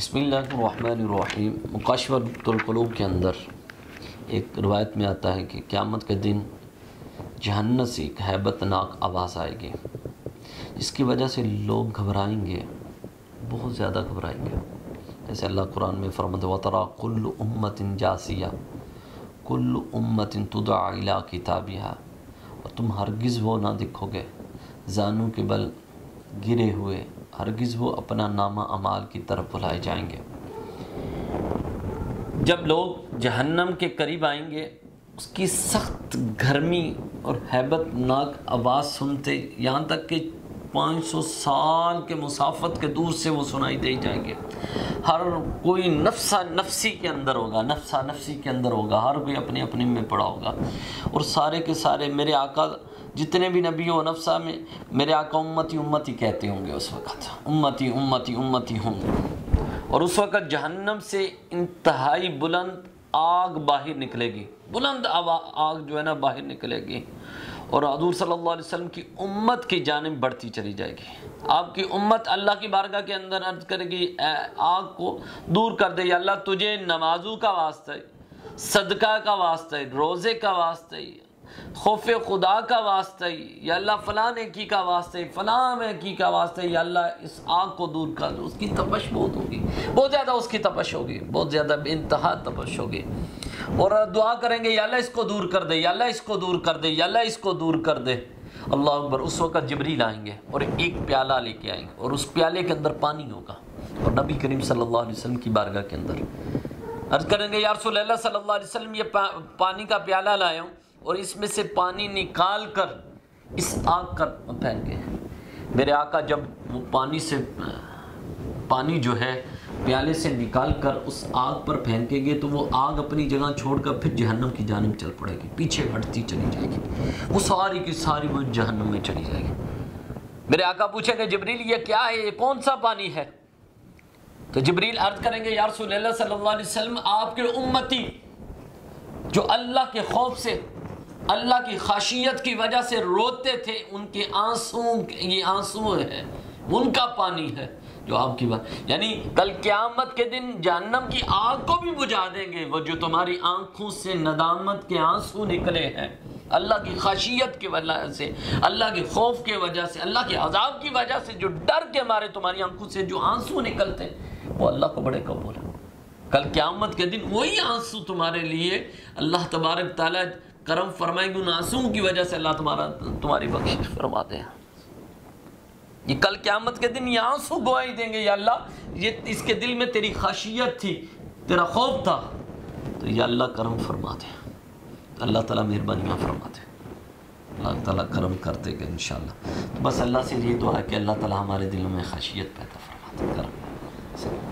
بسم اللہ الرحمن الرحیم۔ مکاشفۃ القلوب کے اندر ایک روایت میں آتا ہے کہ قیامت کے دن جہنم سے ایک ہیبت ناک آواز آئے گی، جس کی وجہ سے لوگ گھبرائیں گے، بہت زیادہ گھبرائیں گے۔ جیسے اللہ قرآن میں فرماتا ہے وَتَرَىٰ كُلُّ أُمَّةٍ جَاثِيَةٍ كُلُّ أُمَّةٍ تُدْعَىٰ إِلَىٰ كِتَابِهَا، اور تم ہرگز وہ نہ دیکھو گے زانوں کے بل گرے ہوئے، ہرگز وہ اپنا نامہ اعمال کی طرف بلائے جائیں گے۔ جب لوگ جہنم کے قریب آئیں گے، اس کی سخت گرمی اور ہیبت ناک آواز سنتے یہاں تک کہ 500 سال کے مسافت کے دور سے وہ سنائی دے جائیں گے۔ ہر کوئی نفسہ نفسی کے اندر ہوگا، نفسہ نفسی کے اندر ہوگا، ہر کوئی اپنے اپنے میں پڑا ہوگا، اور سارے کے سارے میرے آقا جتنے بھی نبی و نفسہ میں میرے آقا امتی امتی کہتے ہوں گے اس وقت، امتی امتی امتی ہوں گے۔ اور اس وقت جہنم سے انتہائی بلند آگ باہر نکلے گی، بلند آگ جو ہے نا باہر نکلے گی، اور حضور صلی اللہ علیہ وسلم کی امت کی جانب بڑھتی چلی جائے گی۔ آپ کی امت اللہ کی بارگاہ کے اندر عرض کرے گی اے آگ کو دور کر دے، یا اللہ تجھے نمازوں کا واسطہ ہے، صدقہ کا واسطہ ہے، روزے کا واسطہ ہے، خوف خدا کا واسطہ ہے، یا اللہ فلاں نیکی کا واسطہ ہے، فلاں نیکی کا واسطہ ہے، یا اللہ اس آگ کو دور کر دو۔ اس کی تپش بہت ہوگی، بہت زیادہ اس کی تپش ہوگی، بہت زیادہ بے انتہا تپش ہوگی، اور دعا کریں گے یا اللہ اس کو دور کر دے، یا اللہ اس کو دور کر دے، یا اللہ اس کو دور کر دے۔ اللہ اکبر۔ اس وقت جبریل آئیں گے اور ایک پیالہ لے کے آئیں گے، اور اس پیالے کے اندر پانی ہوگا، اور نبی کریم صلی اللہ علیہ وسلم کی بارگاہ کے اندر عرض کریں گے یا رسول اللہ صلی اللہ علیہ وسلم یہ پانی کا پیالہ لایا ہوں، اور اس میں سے پانی نکال کر اس آگ کا پھینکے۔ میرے آقا جب وہ پانی جو ہے پیالے سے نکال کر اس آگ پر پھینکیں گے، تو وہ آگ اپنی جگہ چھوڑ کر پھر جہنم کی جانب چل پڑے گی، پیچھے ہٹتی چلی جائے گی، وہ ساری کی ساری وہ جہنم میں چلی جائے گی۔ میرے آقا پوچھیں گے جبریل یہ کیا ہے، یہ کون سا پانی ہے؟ تو جبریل عرض کریں گے یا رسول اللہ صلی اللہ علیہ وسلم آپ کے امتی جو اللہ کے خوف سے، اللہ کی خشیت کی وجہ سے روتے تھے، ان کے آنسو، یہ آنسو ہے، ان کا پانی ہے جو آپ کی بات، یعنی کل قیامت کے دن جہنم کی آگ کو بھی بجھا دیں گے، وہ جو تمہاری آنکھوں سے ندامت کے آنسو نکلے ہیں، اللہ کی خشیت کی وجہ سے، اللہ کے خوف کی وجہ سے، اللہ کے عذاب کی وجہ سے، جو ڈر کے مارے تمہاری آنکھوں سے جو آنسو نکلتے ہیں، وہ اللہ کو بڑے قبول ہیں۔ کل قیامت کے دن وہی آنسو تمہارے لیے اللہ تبارک تعالیٰ کرم فرمائیں گے، ان آنسوؤں کی وجہ سے اللہ تمہاری بخشش فرماتے ہیں۔ یہ کل قیامت کے دن یہ آنسو گواہی دیں گے یا اللہ یہ اس کے دل میں تیری خشیت تھی، تیرا خوف تھا، تو یا اللہ کرم فرماتے ہیں، اللہ تعالیٰ مہربانیاں فرماتے ہیں، اللہ تعالیٰ کرم کرتے گا انشاءاللہ۔ تو بس اللہ سے یہ دعا ہے کہ اللہ تعالیٰ ہمارے دلوں میں خشیت پیدا فرماتے، کرم